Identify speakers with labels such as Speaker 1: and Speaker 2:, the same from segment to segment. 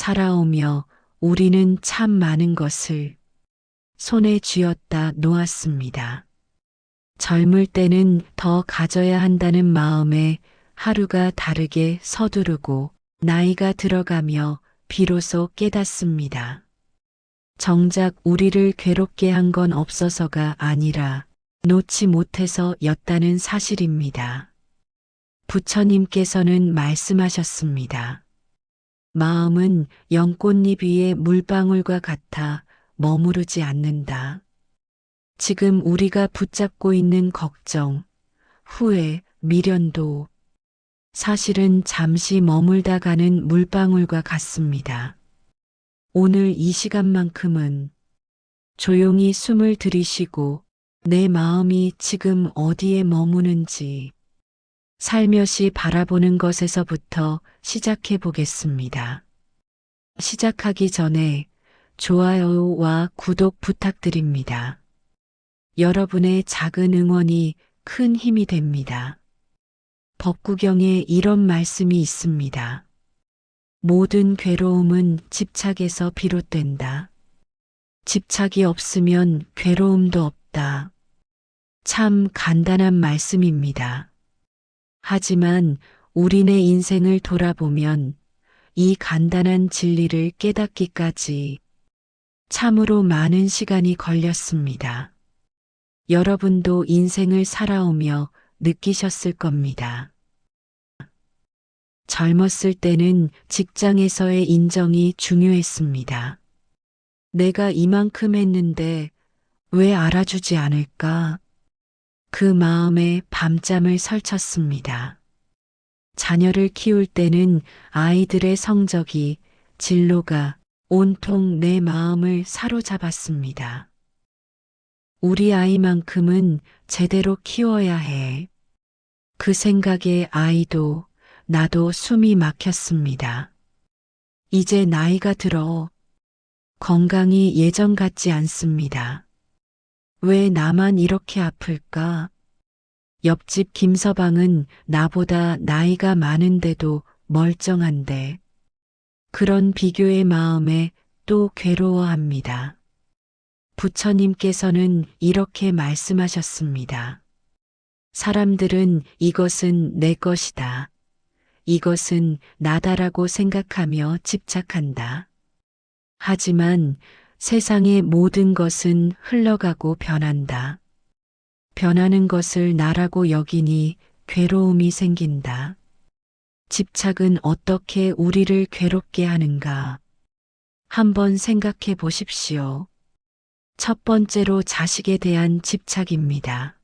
Speaker 1: 살아오며 우리는 참 많은 것을 손에 쥐었다 놓았습니다. 젊을 때는 더 가져야 한다는 마음에 하루가 다르게 서두르고 나이가 들어가며 비로소 깨닫습니다. 정작 우리를 괴롭게 한 건 없어서가 아니라 놓지 못해서였다는 사실입니다. 부처님께서는 말씀하셨습니다. 마음은 연꽃잎 위에 물방울과 같아 머무르지 않는다. 지금 우리가 붙잡고 있는 걱정, 후회, 미련도 사실은 잠시 머물다 가는 물방울과 같습니다. 오늘 이 시간만큼은 조용히 숨을 들이쉬고 내 마음이 지금 어디에 머무는지 살며시 바라보는 것에서부터 시작해 보겠습니다. 시작하기 전에 좋아요와 구독 부탁드립니다. 여러분의 작은 응원이 큰 힘이 됩니다. 법구경에 이런 말씀이 있습니다. 모든 괴로움은 집착에서 비롯된다. 집착이 없으면 괴로움도 없다. 참 간단한 말씀입니다. 하지만 우리네 인생을 돌아보면 이 간단한 진리를 깨닫기까지 참으로 많은 시간이 걸렸습니다. 여러분도 인생을 살아오며 느끼셨을 겁니다. 젊었을 때는 직장에서의 인정이 중요했습니다. 내가 이만큼 했는데 왜 알아주지 않을까? 그 마음에 밤잠을 설쳤습니다. 자녀를 키울 때는 아이들의 성적이, 진로가 온통 내 마음을 사로잡았습니다. 우리 아이만큼은 제대로 키워야 해. 그 생각에 아이도 나도 숨이 막혔습니다. 이제 나이가 들어 건강이 예전 같지 않습니다. 왜 나만 이렇게 아플까? 옆집 김서방은 나보다 나이가 많은데도 멀쩡한데 그런 비교의 마음에 또 괴로워합니다. 부처님께서는 이렇게 말씀하셨습니다. 사람들은 이것은 내 것이다. 이것은 나다라고 생각하며 집착한다. 하지만 세상의 모든 것은 흘러가고 변한다. 변하는 것을 나라고 여기니 괴로움이 생긴다. 집착은 어떻게 우리를 괴롭게 하는가? 한번 생각해 보십시오. 첫 번째로 자식에 대한 집착입니다.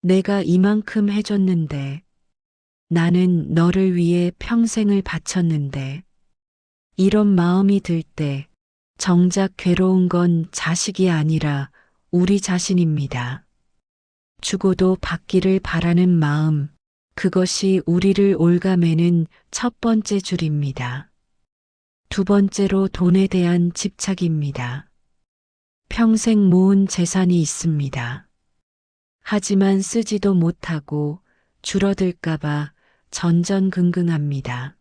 Speaker 1: 내가 이만큼 해줬는데, 나는 너를 위해 평생을 바쳤는데, 이런 마음이 들 때 정작 괴로운 건 자식이 아니라 우리 자신입니다. 주고도 받기를 바라는 마음, 그것이 우리를 올가매는 첫 번째 줄입니다. 두 번째로 돈에 대한 집착입니다. 평생 모은 재산이 있습니다. 하지만 쓰지도 못하고 줄어들까봐 전전긍긍합니다.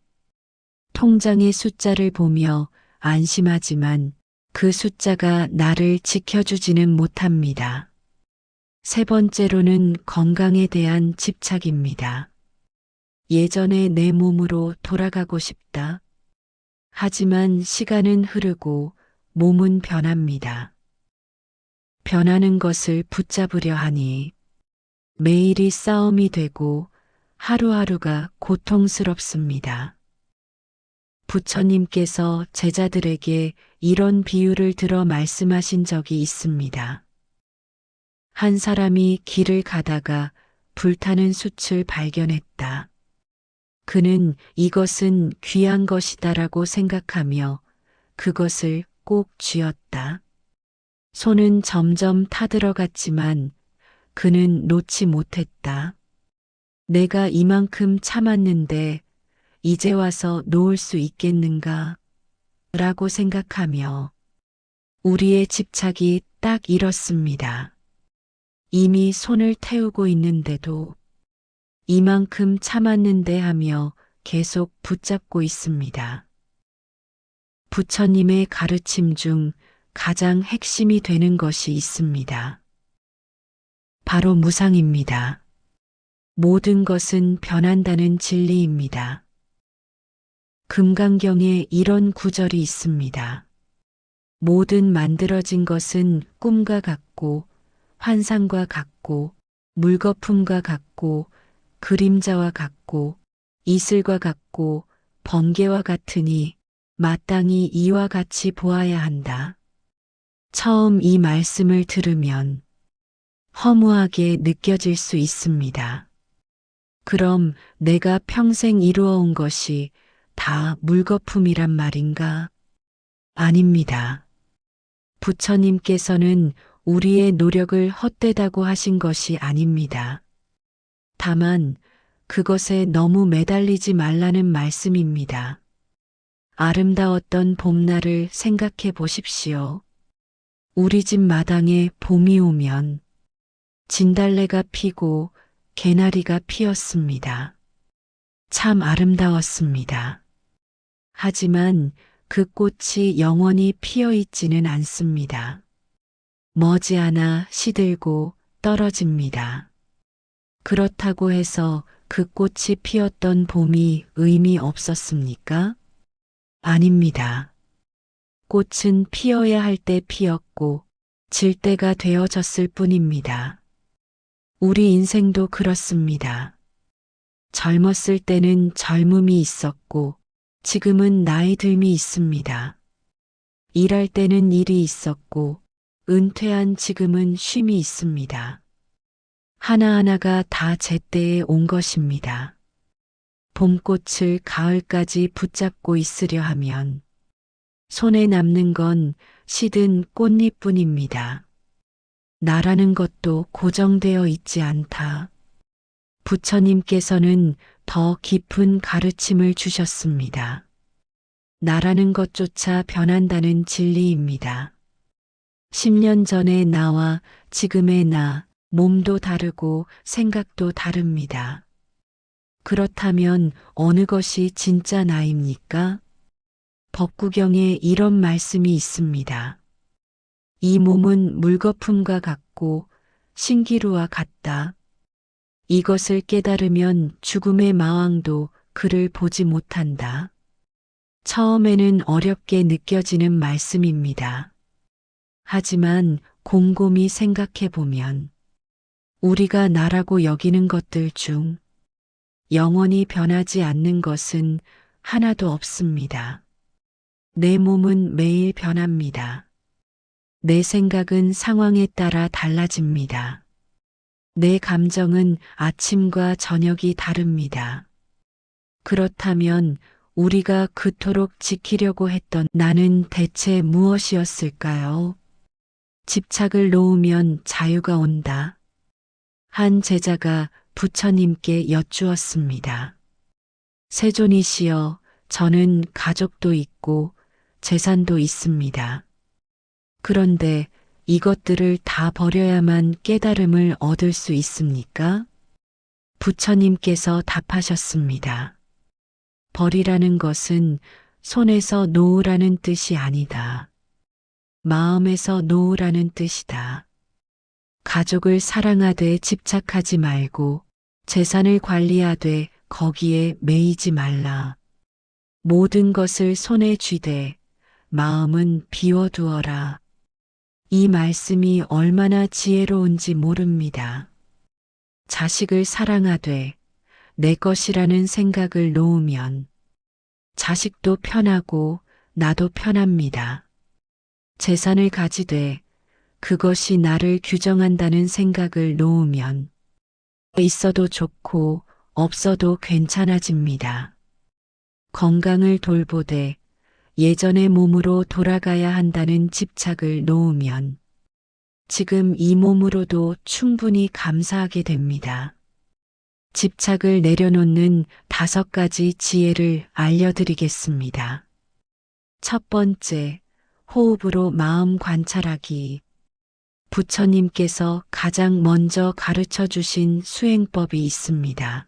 Speaker 1: 통장의 숫자를 보며 안심하지만 그 숫자가 나를 지켜주지는 못합니다. 세 번째로는 건강에 대한 집착입니다. 예전의 내 몸으로 돌아가고 싶다. 하지만 시간은 흐르고 몸은 변합니다. 변하는 것을 붙잡으려 하니 매일이 싸움이 되고 하루하루가 고통스럽습니다. 부처님께서 제자들에게 이런 비유를 들어 말씀하신 적이 있습니다. 한 사람이 길을 가다가 불타는 숯을 발견했다. 그는 이것은 귀한 것이다라고 생각하며 그것을 꼭 쥐었다. 손은 점점 타들어갔지만 그는 놓지 못했다. 내가 이만큼 참았는데 이제 와서 놓을 수 있겠는가? 라고 생각하며 우리의 집착이 딱 이렇습니다. 이미 손을 태우고 있는데도 이만큼 참았는데 하며 계속 붙잡고 있습니다. 부처님의 가르침 중 가장 핵심이 되는 것이 있습니다. 바로 무상입니다. 모든 것은 변한다는 진리입니다. 금강경에 이런 구절이 있습니다. 모든 만들어진 것은 꿈과 같고 환상과 같고 물거품과 같고 그림자와 같고 이슬과 같고 번개와 같으니 마땅히 이와 같이 보아야 한다. 처음 이 말씀을 들으면 허무하게 느껴질 수 있습니다. 그럼 내가 평생 이루어온 것이 다 물거품이란 말인가? 아닙니다. 부처님께서는 우리의 노력을 헛되다고 하신 것이 아닙니다. 다만 그것에 너무 매달리지 말라는 말씀입니다. 아름다웠던 봄날을 생각해 보십시오. 우리 집 마당에 봄이 오면 진달래가 피고 개나리가 피었습니다. 참 아름다웠습니다. 하지만 그 꽃이 영원히 피어 있지는 않습니다. 머지않아 시들고 떨어집니다. 그렇다고 해서 그 꽃이 피었던 봄이 의미 없었습니까? 아닙니다. 꽃은 피어야 할 때 피었고 질 때가 되어졌을 뿐입니다. 우리 인생도 그렇습니다. 젊었을 때는 젊음이 있었고 지금은 나이 듦이 있습니다. 일할 때는 일이 있었고 은퇴한 지금은 쉼이 있습니다. 하나하나가 다 제때에 온 것입니다. 봄꽃을 가을까지 붙잡고 있으려 하면 손에 남는 건 시든 꽃잎뿐입니다. 나라는 것도 고정되어 있지 않다. 부처님께서는 더 깊은 가르침을 주셨습니다. 나라는 것조차 변한다는 진리입니다. 10년 전의 나와 지금의 나, 몸도 다르고 생각도 다릅니다. 그렇다면 어느 것이 진짜 나입니까? 법구경에 이런 말씀이 있습니다. 이 몸은 물거품과 같고 신기루와 같다. 이것을 깨달으면 죽음의 마왕도 그를 보지 못한다. 처음에는 어렵게 느껴지는 말씀입니다. 하지만 곰곰이 생각해 보면 우리가 나라고 여기는 것들 중 영원히 변하지 않는 것은 하나도 없습니다. 내 몸은 매일 변합니다. 내 생각은 상황에 따라 달라집니다. 내 감정은 아침과 저녁이 다릅니다. 그렇다면 우리가 그토록 지키려고 했던 나는 대체 무엇이었을까요? 집착을 놓으면 자유가 온다. 한 제자가 부처님께 여쭈었습니다. 세존이시여, 저는 가족도 있고 재산도 있습니다. 그런데 이것들을 다 버려야만 깨달음을 얻을 수 있습니까? 부처님께서 답하셨습니다. 버리라는 것은 손에서 놓으라는 뜻이 아니다. 마음에서 놓으라는 뜻이다. 가족을 사랑하되 집착하지 말고 재산을 관리하되 거기에 매이지 말라. 모든 것을 손에 쥐되 마음은 비워두어라. 이 말씀이 얼마나 지혜로운지 모릅니다. 자식을 사랑하되 내 것이라는 생각을 놓으면 자식도 편하고 나도 편합니다. 재산을 가지되 그것이 나를 규정한다는 생각을 놓으면 있어도 좋고 없어도 괜찮아집니다. 건강을 돌보되 예전의 몸으로 돌아가야 한다는 집착을 놓으면 지금 이 몸으로도 충분히 감사하게 됩니다. 집착을 내려놓는 5가지 지혜를 알려드리겠습니다. 첫 번째, 호흡으로 마음 관찰하기. 부처님께서 가장 먼저 가르쳐 주신 수행법이 있습니다.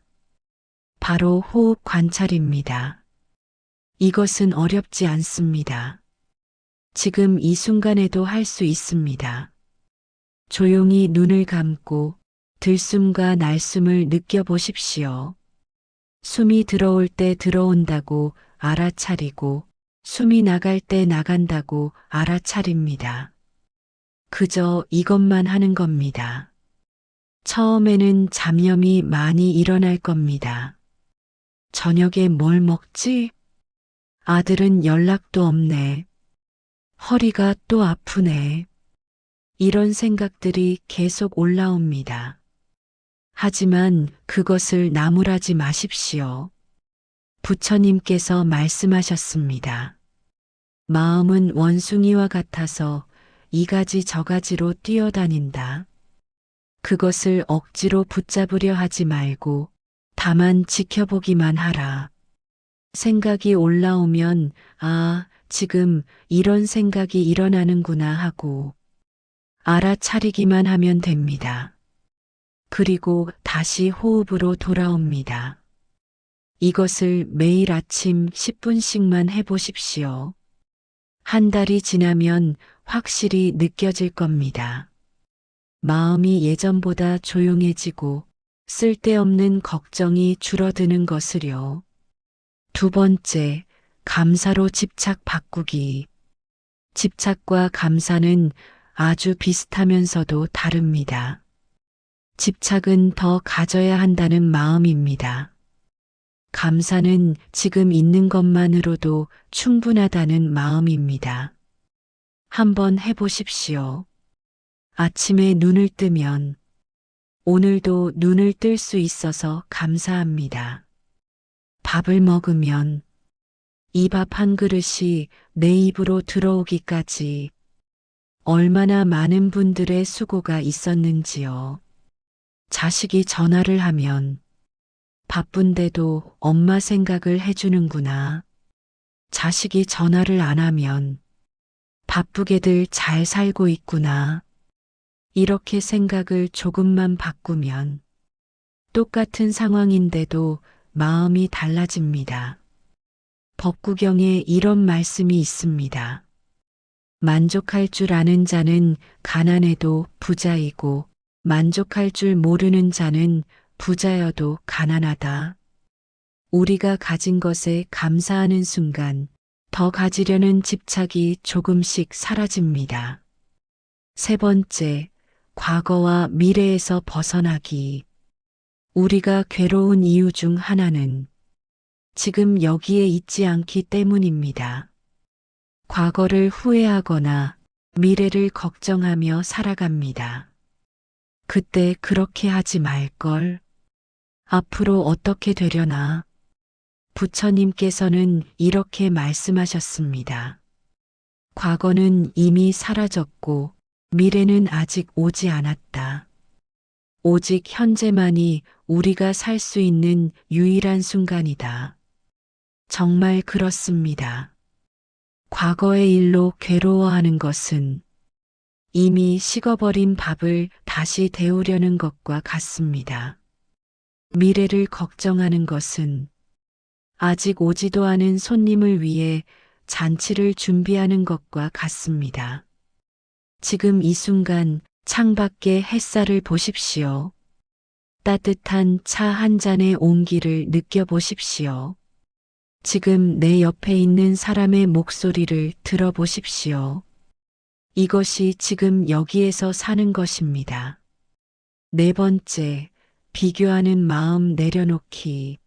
Speaker 1: 바로 호흡 관찰입니다. 이것은 어렵지 않습니다. 지금 이 순간에도 할 수 있습니다. 조용히 눈을 감고 들숨과 날숨을 느껴보십시오. 숨이 들어올 때 들어온다고 알아차리고 숨이 나갈 때 나간다고 알아차립니다. 그저 이것만 하는 겁니다. 처음에는 잡념이 많이 일어날 겁니다. 저녁에 뭘 먹지? 아들은 연락도 없네. 허리가 또 아프네. 이런 생각들이 계속 올라옵니다. 하지만 그것을 나무라지 마십시오. 부처님께서 말씀하셨습니다. 마음은 원숭이와 같아서 이 가지 저 가지로 뛰어다닌다. 그것을 억지로 붙잡으려 하지 말고 다만 지켜보기만 하라. 생각이 올라오면 아, 지금 이런 생각이 일어나는구나 하고 알아차리기만 하면 됩니다. 그리고 다시 호흡으로 돌아옵니다. 이것을 매일 아침 10분씩만 해보십시오. 한 달이 지나면 확실히 느껴질 겁니다. 마음이 예전보다 조용해지고 쓸데없는 걱정이 줄어드는 것을요. 두 번째, 감사로 집착 바꾸기. 집착과 감사는 아주 비슷하면서도 다릅니다. 집착은 더 가져야 한다는 마음입니다. 감사는 지금 있는 것만으로도 충분하다는 마음입니다. 한번 해보십시오. 아침에 눈을 뜨면 오늘도 눈을 뜰 수 있어서 감사합니다. 밥을 먹으면 이 밥 한 그릇이 내 입으로 들어오기까지 얼마나 많은 분들의 수고가 있었는지요. 자식이 전화를 하면 바쁜데도 엄마 생각을 해주는구나. 자식이 전화를 안 하면 바쁘게들 잘 살고 있구나. 이렇게 생각을 조금만 바꾸면 똑같은 상황인데도 마음이 달라집니다. 법구경에 이런 말씀이 있습니다. 만족할 줄 아는 자는 가난해도 부자이고 만족할 줄 모르는 자는 부자여도 가난하다. 우리가 가진 것에 감사하는 순간 더 가지려는 집착이 조금씩 사라집니다. 세 번째, 과거와 미래에서 벗어나기. 우리가 괴로운 이유 중 하나는 지금 여기에 있지 않기 때문입니다. 과거를 후회하거나 미래를 걱정하며 살아갑니다. 그때 그렇게 하지 말걸. 앞으로 어떻게 되려나. 부처님께서는 이렇게 말씀하셨습니다. 과거는 이미 사라졌고 미래는 아직 오지 않았다. 오직 현재만이 우리가 살 수 있는 유일한 순간이다. 정말 그렇습니다. 과거의 일로 괴로워하는 것은 이미 식어버린 밥을 다시 데우려는 것과 같습니다. 미래를 걱정하는 것은 아직 오지도 않은 손님을 위해 잔치를 준비하는 것과 같습니다. 지금 이 순간 창밖의 햇살을 보십시오. 따뜻한 차 한 잔의 온기를 느껴보십시오. 지금 내 옆에 있는 사람의 목소리를 들어보십시오. 이것이 지금 여기에서 사는 것입니다. 네 번째, 비교하는 마음 내려놓기.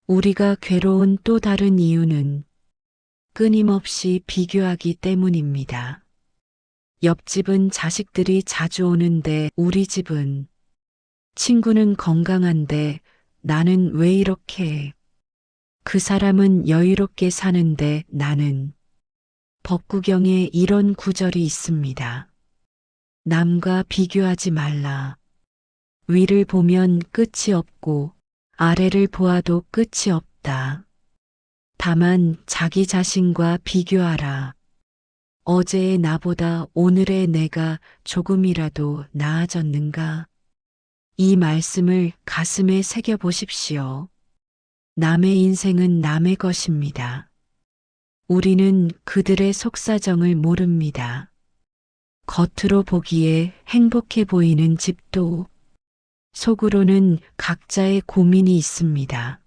Speaker 1: 우리가 괴로운 또 다른 이유는 끊임없이 비교하기 때문입니다. 옆집은 자식들이 자주 오는데 우리 집은, 친구는 건강한데 나는 왜 이렇게 해? 그 사람은 여유롭게 사는데 나는. 법구경에 이런 구절이 있습니다. 남과 비교하지 말라. 위를 보면 끝이 없고 아래를 보아도 끝이 없다. 다만 자기 자신과 비교하라. 어제의 나보다 오늘의 내가 조금이라도 나아졌는가? 이 말씀을 가슴에 새겨 보십시오. 남의 인생은 남의 것입니다. 우리는 그들의 속사정을 모릅니다. 겉으로 보기에 행복해 보이는 집도 속으로는 각자의 고민이 있습니다.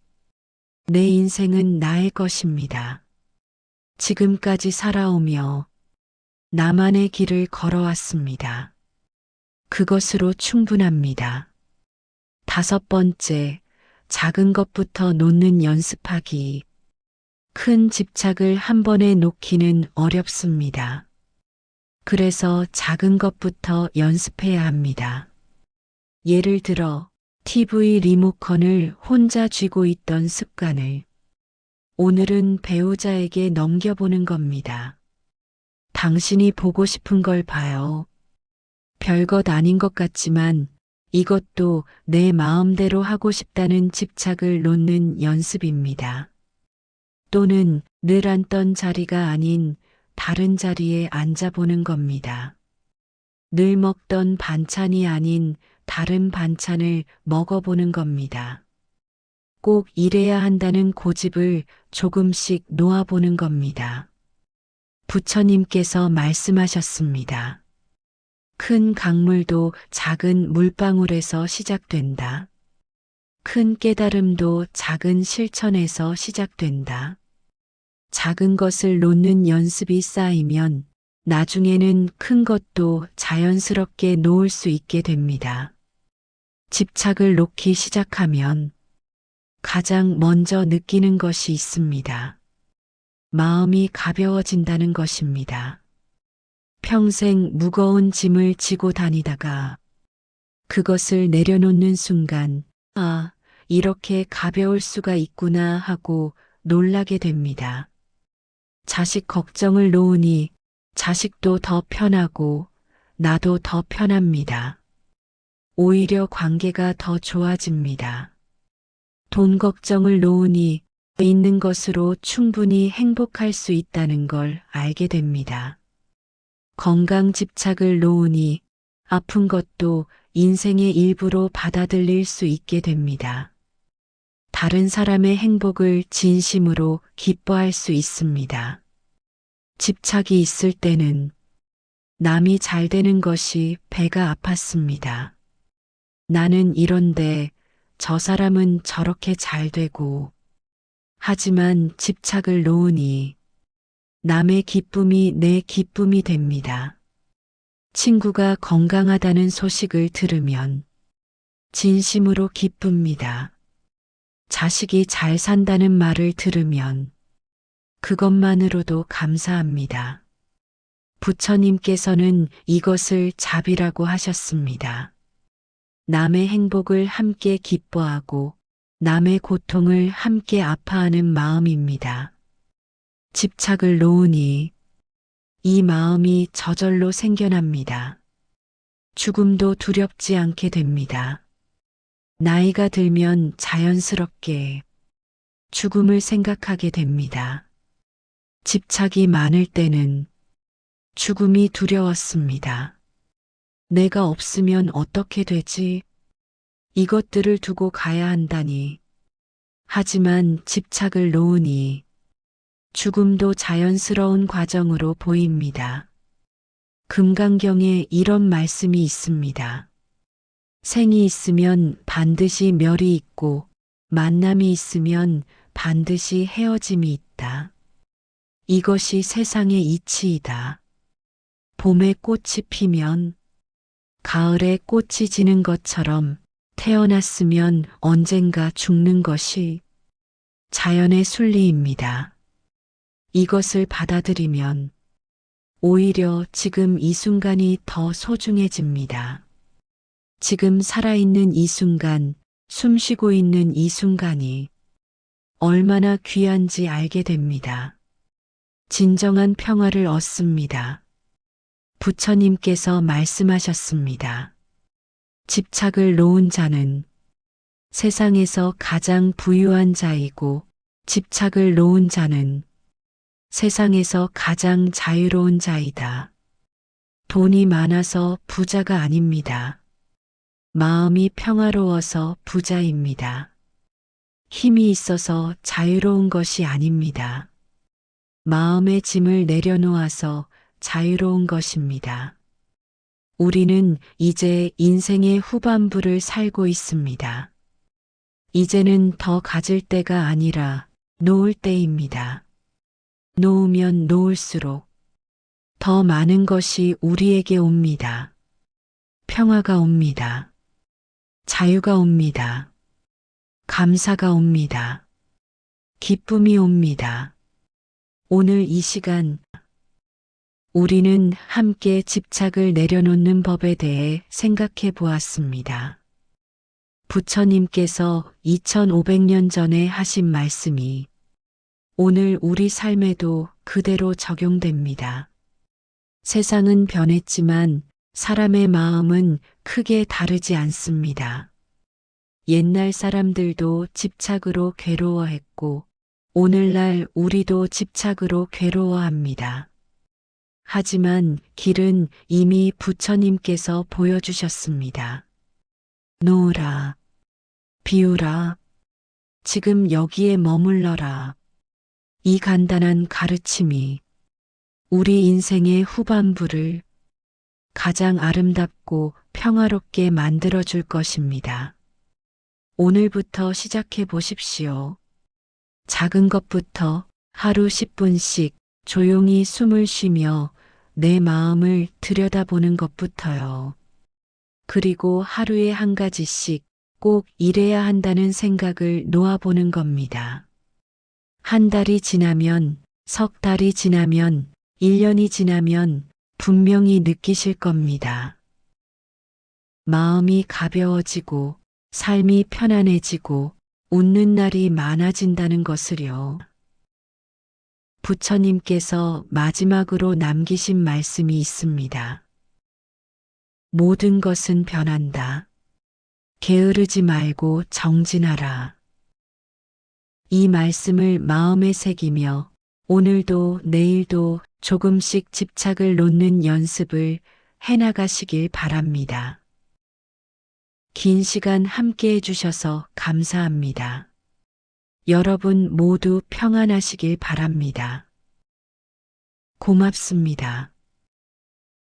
Speaker 1: 내 인생은 나의 것입니다. 지금까지 살아오며 나만의 길을 걸어왔습니다. 그것으로 충분합니다. 5번째, 작은 것부터 놓는 연습하기. 큰 집착을 한 번에 놓기는 어렵습니다. 그래서 작은 것부터 연습해야 합니다. 예를 들어 TV 리모컨을 혼자 쥐고 있던 습관을 오늘은 배우자에게 넘겨보는 겁니다. 당신이 보고 싶은 걸 봐요. 별것 아닌 것 같지만 이것도 내 마음대로 하고 싶다는 집착을 놓는 연습입니다. 또는 늘 앉던 자리가 아닌 다른 자리에 앉아보는 겁니다. 늘 먹던 반찬이 아닌 다른 반찬을 먹어보는 겁니다. 꼭 이래야 한다는 고집을 조금씩 놓아보는 겁니다. 부처님께서 말씀하셨습니다. 큰 강물도 작은 물방울에서 시작된다. 큰 깨달음도 작은 실천에서 시작된다. 작은 것을 놓는 연습이 쌓이면 나중에는 큰 것도 자연스럽게 놓을 수 있게 됩니다. 집착을 놓기 시작하면 가장 먼저 느끼는 것이 있습니다. 마음이 가벼워진다는 것입니다. 평생 무거운 짐을 지고 다니다가 그것을 내려놓는 순간, 아, 이렇게 가벼울 수가 있구나 하고 놀라게 됩니다. 자식 걱정을 놓으니 자식도 더 편하고 나도 더 편합니다. 오히려 관계가 더 좋아집니다. 돈 걱정을 놓으니 있는 것으로 충분히 행복할 수 있다는 걸 알게 됩니다. 건강 집착을 놓으니 아픈 것도 인생의 일부로 받아들일 수 있게 됩니다. 다른 사람의 행복을 진심으로 기뻐할 수 있습니다. 집착이 있을 때는 남이 잘 되는 것이 배가 아팠습니다. 나는 이런데 저 사람은 저렇게 잘 되고, 하지만 집착을 놓으니 남의 기쁨이 내 기쁨이 됩니다. 친구가 건강하다는 소식을 들으면 진심으로 기쁩니다. 자식이 잘 산다는 말을 들으면 그것만으로도 감사합니다. 부처님께서는 이것을 자비라고 하셨습니다. 남의 행복을 함께 기뻐하고 남의 고통을 함께 아파하는 마음입니다. 집착을 놓으니 이 마음이 저절로 생겨납니다. 죽음도 두렵지 않게 됩니다. 나이가 들면 자연스럽게 죽음을 생각하게 됩니다. 집착이 많을 때는 죽음이 두려웠습니다. 내가 없으면 어떻게 되지? 이것들을 두고 가야 한다니. 하지만 집착을 놓으니 죽음도 자연스러운 과정으로 보입니다. 금강경에 이런 말씀이 있습니다. 생이 있으면 반드시 멸이 있고 만남이 있으면 반드시 헤어짐이 있다. 이것이 세상의 이치이다. 봄에 꽃이 피면 가을에 꽃이 지는 것처럼 태어났으면 언젠가 죽는 것이 자연의 순리입니다. 이것을 받아들이면 오히려 지금 이 순간이 더 소중해집니다. 지금 살아있는 이 순간, 숨 쉬고 있는 이 순간이 얼마나 귀한지 알게 됩니다. 진정한 평화를 얻습니다. 부처님께서 말씀하셨습니다. 집착을 놓은 자는 세상에서 가장 부유한 자이고 집착을 놓은 자는 세상에서 가장 자유로운 자이다. 돈이 많아서 부자가 아닙니다. 마음이 평화로워서 부자입니다. 힘이 있어서 자유로운 것이 아닙니다. 마음의 짐을 내려놓아서 자유로운 것입니다. 우리는 이제 인생의 후반부를 살고 있습니다. 이제는 더 가질 때가 아니라 놓을 때입니다. 놓으면 놓을수록 더 많은 것이 우리에게 옵니다. 평화가 옵니다. 자유가 옵니다. 감사가 옵니다. 기쁨이 옵니다. 오늘 이 시간 우리는 함께 집착을 내려놓는 법에 대해 생각해 보았습니다. 부처님께서 2500년 전에 하신 말씀이 오늘 우리 삶에도 그대로 적용됩니다. 세상은 변했지만 사람의 마음은 크게 다르지 않습니다. 옛날 사람들도 집착으로 괴로워했고 오늘날 우리도 집착으로 괴로워합니다. 하지만 길은 이미 부처님께서 보여주셨습니다. 놓으라, 비우라, 지금 여기에 머물러라. 이 간단한 가르침이 우리 인생의 후반부를 가장 아름답고 평화롭게 만들어줄 것입니다. 오늘부터 시작해 보십시오. 작은 것부터 하루 10분씩 조용히 숨을 쉬며 내 마음을 들여다보는 것부터요. 그리고 하루에 한 가지씩 꼭 이래야 한다는 생각을 놓아보는 겁니다. 한 달이 지나면, 석 달이 지나면, 1년이 지나면 분명히 느끼실 겁니다. 마음이 가벼워지고 삶이 편안해지고 웃는 날이 많아진다는 것을요. 부처님께서 마지막으로 남기신 말씀이 있습니다. 모든 것은 변한다. 게으르지 말고 정진하라. 이 말씀을 마음에 새기며 오늘도 내일도 조금씩 집착을 놓는 연습을 해나가시길 바랍니다. 긴 시간 함께 해주셔서 감사합니다. 여러분 모두 평안하시길 바랍니다. 고맙습니다.